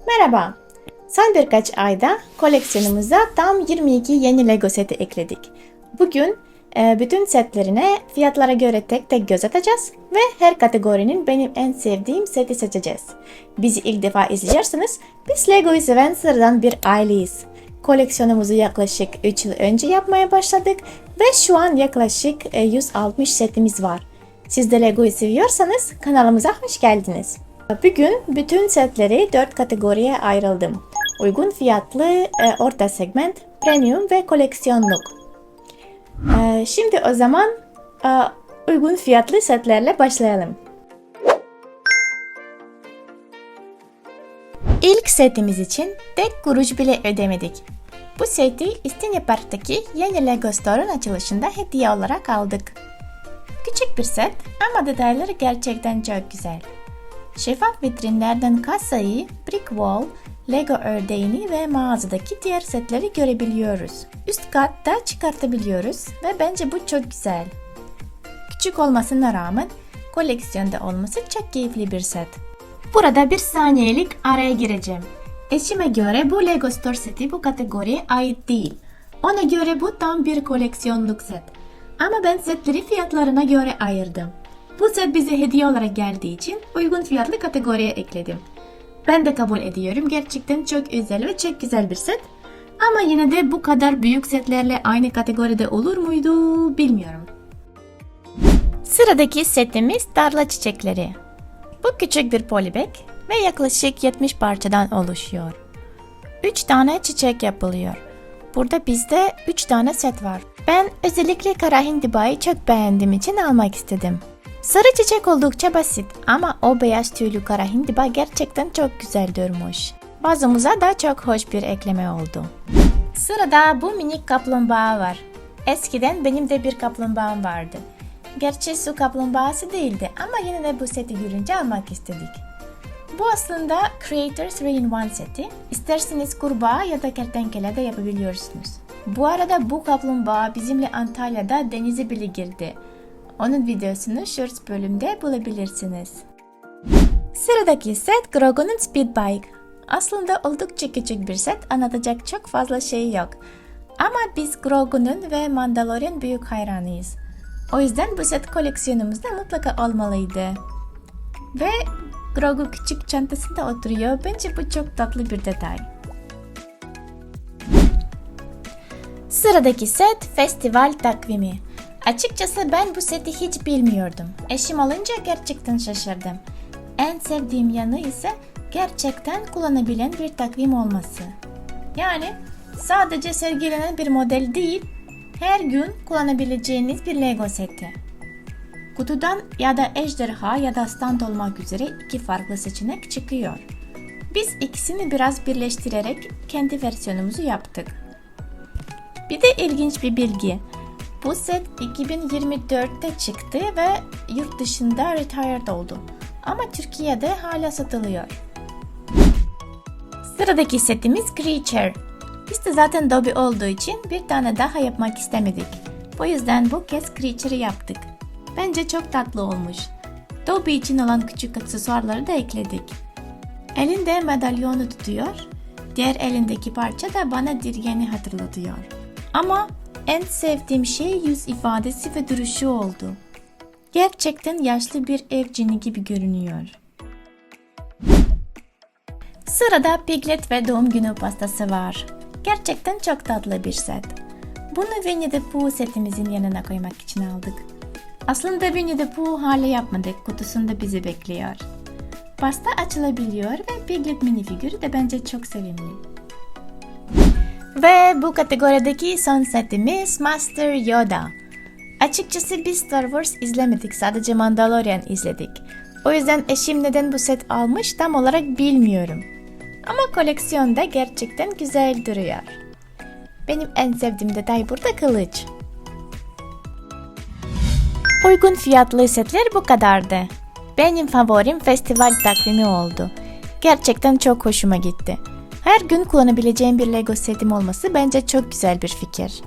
Merhaba. Son birkaç ayda koleksiyonumuza tam 22 yeni Lego seti ekledik. Bugün bütün setlerine fiyatlara göre tek tek göz atacağız ve her kategorinin benim en sevdiğim seti seçeceğiz. Bizi ilk defa izliyorsanız biz Lego'yu seven sıradan bir aileyiz. Koleksiyonumuzu yaklaşık 3 yıl önce yapmaya başladık ve şu an yaklaşık 160 setimiz var. Siz de Lego'yu seviyorsanız kanalımıza hoş geldiniz. Bugün bütün setleri 4 kategoriye ayrıldım. Uygun fiyatlı, orta segment, premium ve koleksiyonluk. Şimdi o zaman uygun fiyatlı setlerle başlayalım. İlk setimiz için tek kuruş bile ödemedik. Bu seti İstinye Park'taki yeni Lego Store'un açılışında hediye olarak aldık. Küçük bir set ama detayları gerçekten çok güzel. Şeffaf vitrinlerden kasayı, brick wall, Lego ördeğini ve mağazadaki diğer setleri görebiliyoruz. Üst katta çıkartabiliyoruz ve bence bu çok güzel. Küçük olmasına rağmen koleksiyonda olması çok keyifli bir set. Burada bir saniyelik araya gireceğim. Eşime göre bu Lego Store seti bu kategoriye ait değil. Ona göre bu tam bir koleksiyonluk set. Ama ben setleri fiyatlarına göre ayırdım. Bu set bize hediye olarak geldiği için uygun fiyatlı kategoriye ekledim. Ben de kabul ediyorum. Gerçekten çok özel ve çok güzel bir set. Ama yine de bu kadar büyük setlerle aynı kategoride olur muydu bilmiyorum. Sıradaki setimiz tarla çiçekleri. Bu küçük bir polybag ve yaklaşık 70 parçadan oluşuyor. 3 tane çiçek yapılıyor. Burada bizde 3 tane set var. Ben özellikle kara hindibayı çok beğendiğim için almak istedim. Sarı çiçek oldukça basit ama o beyaz tüylü kara hindiba gerçekten çok güzel durmuş. Vazomuza da çok hoş bir ekleme oldu. Sırada bu minik kaplumbağa var. Eskiden benim de bir kaplumbağam vardı. Gerçi su kaplumbağası değildi ama yine de bu seti görünce almak istedik. Bu aslında Creator 3-in-1 seti. İsterseniz kurbağa ya da kertenkele de yapabiliyorsunuz. Bu arada bu kaplumbağa bizimle Antalya'da denize bile girdi. Onun videosunu Shorts bölümde bulabilirsiniz. Sıradaki set Grogu'nun Speed Bike. Aslında oldukça küçük bir set, anlatacak çok fazla şey yok. Ama biz Grogu'nun ve Mandalorian büyük hayranıyız. O yüzden bu set koleksiyonumuzda mutlaka olmalıydı. Ve Grogu küçük çantasında oturuyor. Bence bu çok tatlı bir detay. Sıradaki set Festival Takvimi. Açıkçası ben bu seti hiç bilmiyordum. Eşim alınca gerçekten şaşırdım. En sevdiğim yanı ise gerçekten kullanabilen bir takvim olması. Yani sadece sergilenen bir model değil, her gün kullanabileceğiniz bir Lego seti. Kutudan ya da ejderha ya da stand olmak üzere 2 farklı seçenek çıkıyor. Biz ikisini biraz birleştirerek kendi versiyonumuzu yaptık. Bir de ilginç bir bilgi. Bu set 2024'te çıktı ve yurt dışında retired oldu. Ama Türkiye'de hala satılıyor. Sıradaki setimiz Creature. Biz de zaten Dobby olduğu için bir tane daha yapmak istemedik. Bu yüzden bu kez Creature'ı yaptık. Bence çok tatlı olmuş. Dobby için olan küçük aksesuarları da ekledik. Elinde madalyonu tutuyor. Diğer elindeki parça da bana Dirgen'i hatırlatıyor. Ama en sevdiğim şey yüz ifadesi ve duruşu oldu. Gerçekten yaşlı bir ev cini gibi görünüyor. Sırada Piglet ve doğum günü pastası var. Gerçekten çok tatlı bir set. Bunu Winnie the Pooh setimizin yanına koymak için aldık. Aslında Winnie the Pooh hala yapmadık. Kutusunda bizi bekliyor. Pasta açılabiliyor ve Piglet minifigürü de bence çok sevimli. Ve bu kategorideki son setimiz Master Yoda. Açıkçası biz Star Wars izlemedik, sadece Mandalorian izledik. O yüzden eşim neden bu set almış tam olarak bilmiyorum. Ama koleksiyonda gerçekten güzel duruyor. Benim en sevdiğim detay burada kılıç. Uygun fiyatlı setler bu kadardı. Benim favorim festival takvimi oldu. Gerçekten çok hoşuma gitti. Her gün kullanabileceğim bir Lego setim olması bence çok güzel bir fikir.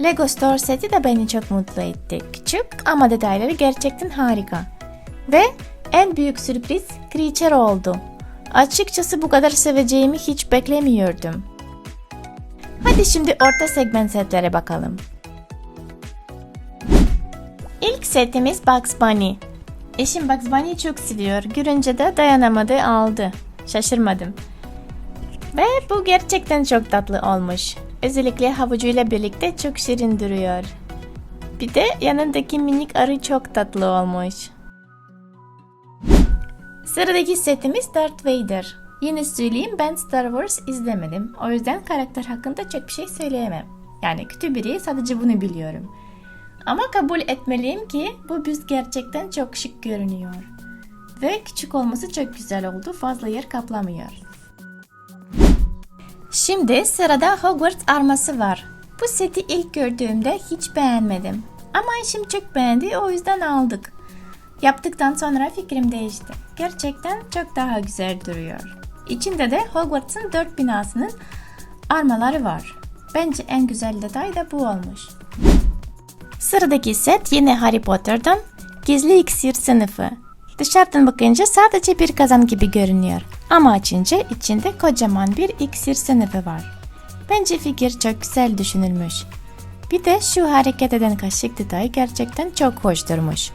Lego Store seti de beni çok mutlu etti. Küçük ama detayları gerçekten harika. Ve en büyük sürpriz Creature oldu. Açıkçası bu kadar seveceğimi hiç beklemiyordum. Hadi şimdi orta segment setlere bakalım. İlk setimiz Bugs Bunny. Eşim Bugs Bunny'yi çok seviyor. Görünce de dayanamadı, aldı. Şaşırmadım. Ve bu gerçekten çok tatlı olmuş. Özellikle havucuyla birlikte çok şirin duruyor. Bir de yanındaki minik arı çok tatlı olmuş. Sıradaki setimiz Darth Vader. Yine söyleyeyim, ben Star Wars izlemedim. O yüzden karakter hakkında çok bir şey söyleyemem. Yani kötü biri, sadece bunu biliyorum. Ama kabul etmeliyim ki bu büst gerçekten çok şık görünüyor. Ve küçük olması çok güzel oldu. Fazla yer kaplamıyor. Şimdi sırada Hogwarts arması var. Bu seti ilk gördüğümde hiç beğenmedim. Ama eşim çok beğendi, o yüzden aldık. Yaptıktan sonra fikrim değişti. Gerçekten çok daha güzel duruyor. İçinde de Hogwarts'ın 4 binasının armaları var. Bence en güzel detay da bu olmuş. Sıradaki set yine Harry Potter'dan Gizli İksir sınıfı. Dışarıdan bakınca sadece bir kazan gibi görünüyor. Ama açınca içinde kocaman bir iksir sınıfı var. Bence fikir çok güzel düşünülmüş. Bir de şu hareket eden kaşık detayı gerçekten çok hoş durmuş.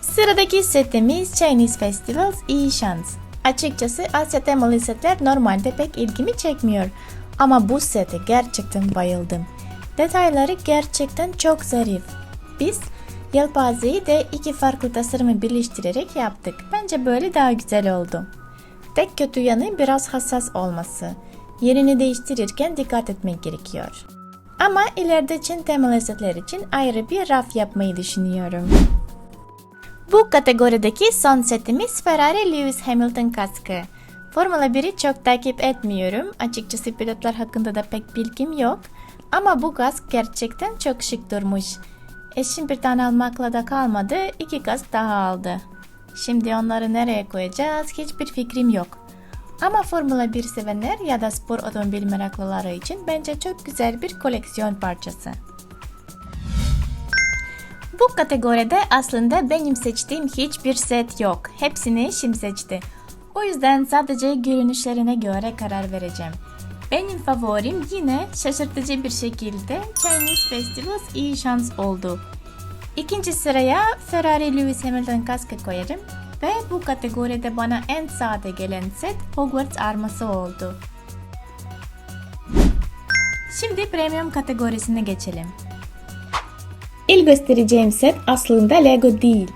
Sıradaki setimiz Chinese Festivals iyi şans. Açıkçası Asya temalı setler normalde pek ilgimi çekmiyor. Ama bu sete gerçekten bayıldım. Detayları gerçekten çok zarif. Biz yelpazeyi de iki farklı tasarımı birleştirerek yaptık. Bence böyle daha güzel oldu. Tek kötü yanı biraz hassas olması. Yerini değiştirirken dikkat etmek gerekiyor. Ama ileride Çin temalı setler için ayrı bir raf yapmayı düşünüyorum. Bu kategorideki son setimiz Ferrari Lewis Hamilton kaskı. Formula 1'i çok takip etmiyorum. Açıkçası pilotlar hakkında da pek bilgim yok. Ama bu kask gerçekten çok şık durmuş. Eşim bir tane almakla da kalmadı, 2 kask daha aldı. Şimdi onları nereye koyacağız hiçbir fikrim yok. Ama Formula 1 sevenler ya da spor otomobil meraklıları için bence çok güzel bir koleksiyon parçası. Bu kategoride aslında benim seçtiğim hiçbir set yok. Hepsini eşim seçti. O yüzden sadece görünüşlerine göre karar vereceğim. Benim favorim yine şaşırtıcı bir şekilde Chinese Festivals iyi şans oldu. İkinci sıraya Ferrari Lewis Hamilton kaskı koyarım ve bu kategoride bana en sade gelen set Hogwarts arması oldu. Şimdi premium kategorisine geçelim. İlk göstereceğim set aslında Lego değil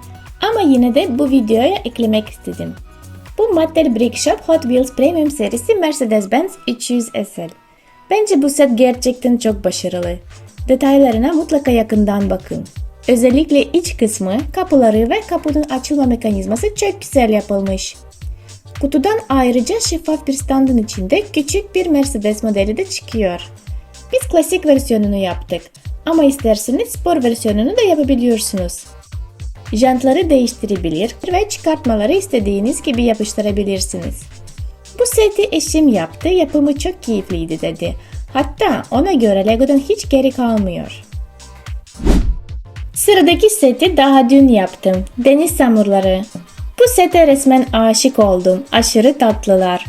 ama yine de bu videoya eklemek istedim. Bu Mattel Brick Shop Hot Wheels Premium serisi Mercedes-Benz 300 SL. Bence bu set gerçekten çok başarılı. Detaylarına mutlaka yakından bakın. Özellikle iç kısmı, kapıları ve kapının açılma mekanizması çok güzel yapılmış. Kutudan ayrıca şeffaf bir standın içinde küçük bir Mercedes modeli de çıkıyor. Biz klasik versiyonunu yaptık ama isterseniz spor versiyonunu da yapabiliyorsunuz. Jantları değiştirebilir ve çıkartmaları istediğiniz gibi yapıştırabilirsiniz. Bu seti eşim yaptı, yapımı çok keyifliydi dedi. Hatta ona göre Lego'dan hiç geri kalmıyor. Sıradaki seti daha dün yaptım. Deniz samurları. Bu sete resmen aşık oldum. Aşırı tatlılar.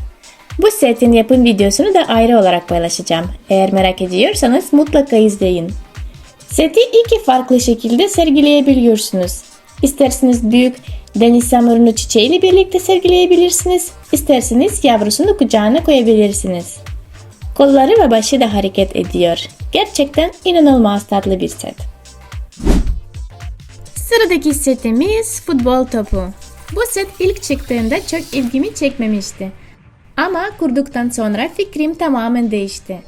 Bu setin yapım videosunu da ayrı olarak paylaşacağım. Eğer merak ediyorsanız mutlaka izleyin. Seti iki farklı şekilde sergileyebiliyorsunuz. İsterseniz büyük deniz samurunu çiçeğiyle birlikte sergileyebilirsiniz. İsterseniz yavrusunu kucağına koyabilirsiniz. Kolları ve başı da hareket ediyor. Gerçekten inanılmaz tatlı bir set. Sıradaki setimiz futbol topu. Bu set ilk çıktığında çok ilgimi çekmemişti. Ama kurduktan sonra fikrim tamamen değişti.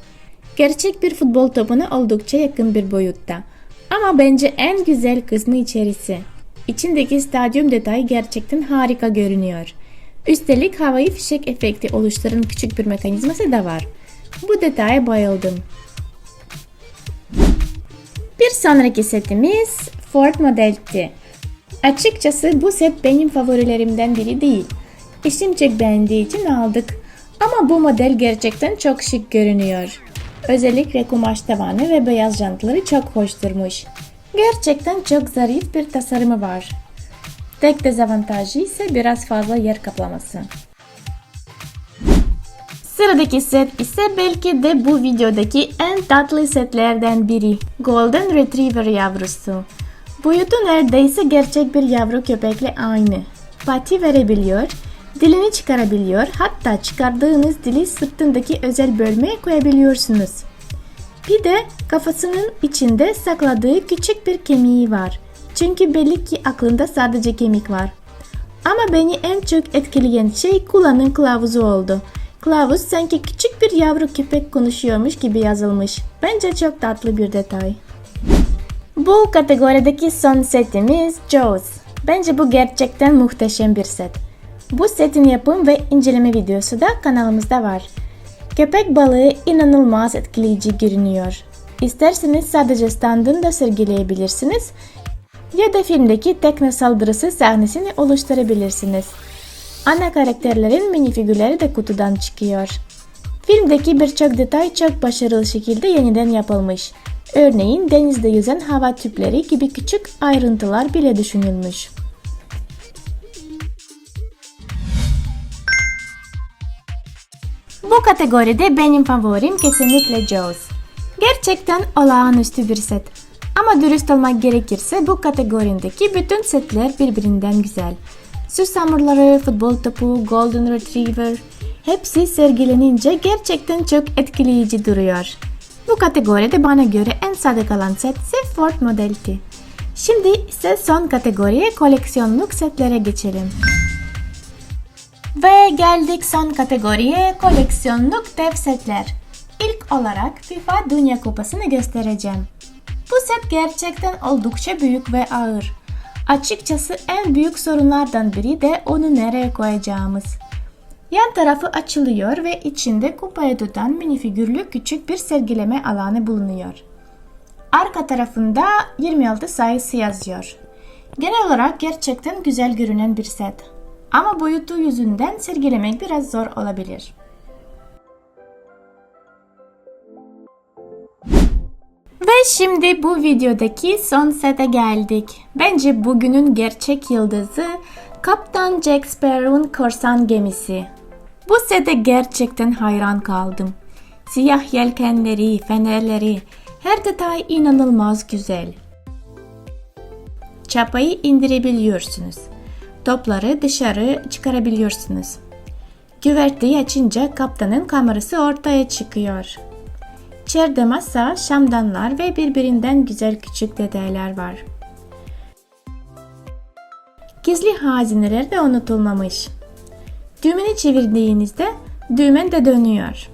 Gerçek bir futbol topuna oldukça yakın bir boyutta. Ama bence en güzel kısmı içerisi. İçindeki stadyum detayı gerçekten harika görünüyor. Üstelik havai fişek efekti oluşturan küçük bir mekanizması da var. Bu detaya bayıldım. Bir sonraki setimiz Ford Model T. Açıkçası bu set benim favorilerimden biri değil. Eşim çok beğendiği için aldık. Ama bu model gerçekten çok şık görünüyor. Özellikle kumaş tavanı ve beyaz jantları çok hoş durmuş. Gerçekten çok zarif bir tasarımı var. Tek dezavantajı ise biraz fazla yer kaplaması. Sıradaki set ise belki de bu videodaki en tatlı setlerden biri. Golden Retriever yavrusu. Boyutu neredeyse gerçek bir yavru köpekle aynı. Pati verebiliyor, dilini çıkarabiliyor, hatta çıkardığınız dili sırtındaki özel bölmeye koyabiliyorsunuz. Bir de kafasının içinde sakladığı küçük bir kemiği var. Çünkü belli ki aklında sadece kemik var. Ama beni en çok etkileyen şey kullanım kılavuzu oldu. Kılavuz sanki küçük bir yavru köpek konuşuyormuş gibi yazılmış. Bence çok tatlı bir detay. Bu kategorideki son setimiz Jaws. Bence bu gerçekten muhteşem bir set. Bu setin yapım ve inceleme videosu da kanalımızda var. Köpek balığı inanılmaz etkileyici görünüyor. İsterseniz sadece standını da sergileyebilirsiniz ya da filmdeki tekne saldırısı sahnesini oluşturabilirsiniz. Ana karakterlerin minifigürleri de kutudan çıkıyor. Filmdeki birçok detay çok başarılı şekilde yeniden yapılmış. Örneğin denizde yüzen hava tüpleri gibi küçük ayrıntılar bile düşünülmüş. Bu kategoride benim favorim kesinlikle Jaws. Gerçekten olağanüstü bir set. Ama dürüst olmak gerekirse bu kategorindeki bütün setler birbirinden güzel. Süs hamurları, futbol topu, Golden Retriever hepsi sergilenince gerçekten çok etkileyici duruyor. Bu kategoride bana göre en sade kalan set ise Ford Model T. Şimdi ise son kategoriye koleksiyonluk setlere geçelim. Ve geldik son kategoriye koleksiyonluk dev setler. İlk olarak FIFA Dünya Kupası'nı göstereceğim. Bu set gerçekten oldukça büyük ve ağır. Açıkçası en büyük sorunlardan biri de onu nereye koyacağımız. Yan tarafı açılıyor ve içinde kupayı tutan minifigürlü küçük bir sergileme alanı bulunuyor. Arka tarafında 26 sayısı yazıyor. Genel olarak gerçekten güzel görünen bir set. Ama boyutu yüzünden sergilemek biraz zor olabilir. Ve şimdi bu videodaki son sete geldik. Bence bugünün gerçek yıldızı Kaptan Jack Sparrow'un korsan gemisi. Bu sete gerçekten hayran kaldım. Siyah yelkenleri, fenerleri, her detay inanılmaz güzel. Çapayı indirebiliyorsunuz. Topları dışarı çıkarabiliyorsunuz. Güverteyi açınca kaptanın kamerası ortaya çıkıyor. İçeride masa, şamdanlar ve birbirinden güzel küçük detaylar var. Gizli hazineler de unutulmamış. Düğmeni çevirdiğinizde düğmen de dönüyor.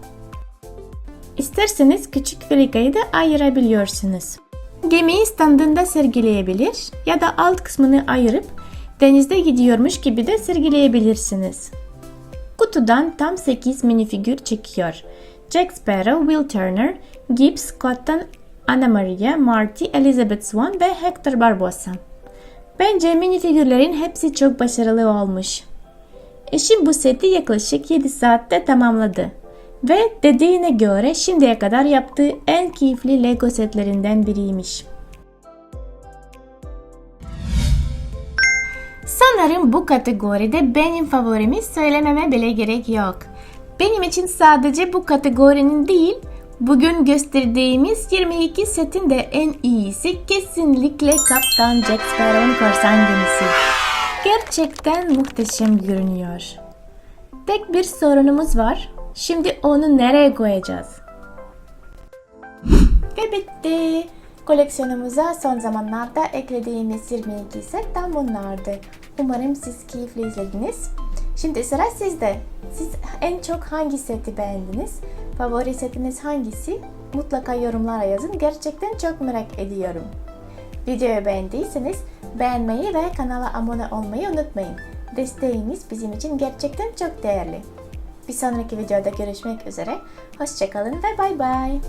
İsterseniz küçük filikayı da ayırabiliyorsunuz. Gemiyi standında sergileyebilir ya da alt kısmını ayırıp denizde gidiyormuş gibi de sergileyebilirsiniz. Kutudan tam 8 minifigür çıkıyor. Jack Sparrow, Will Turner, Gibbs, Cotton, Anna Maria, Marty, Elizabeth Swann ve Hector Barbosa. Bence minifigürlerin hepsi çok başarılı olmuş. Eşim bu seti yaklaşık 7 saatte tamamladı. Ve dediğine göre şimdiye kadar yaptığı en keyifli Lego setlerinden biriymiş. Sanırım bu kategoride benim favorimi söylememe bile gerek yok. Benim için sadece bu kategorinin değil, bugün gösterdiğimiz 22 setin de en iyisi kesinlikle Kaptan Jack Sparrow'un korsan gemisi. Gerçekten muhteşem görünüyor. Tek bir sorunumuz var. Şimdi onu nereye koyacağız? Ve bitti. Koleksiyonumuza son zamanlarda eklediğimiz 22 set tam bunlardı. Umarım siz keyifle izlediniz. Şimdi sıra sizde. Siz en çok hangi seti beğendiniz? Favori setiniz hangisi? Mutlaka yorumlara yazın. Gerçekten çok merak ediyorum. Videoyu beğendiyseniz beğenmeyi ve kanala abone olmayı unutmayın. Desteğiniz bizim için gerçekten çok değerli. Bir sonraki videoda görüşmek üzere. Hoşça kalın ve bay bay.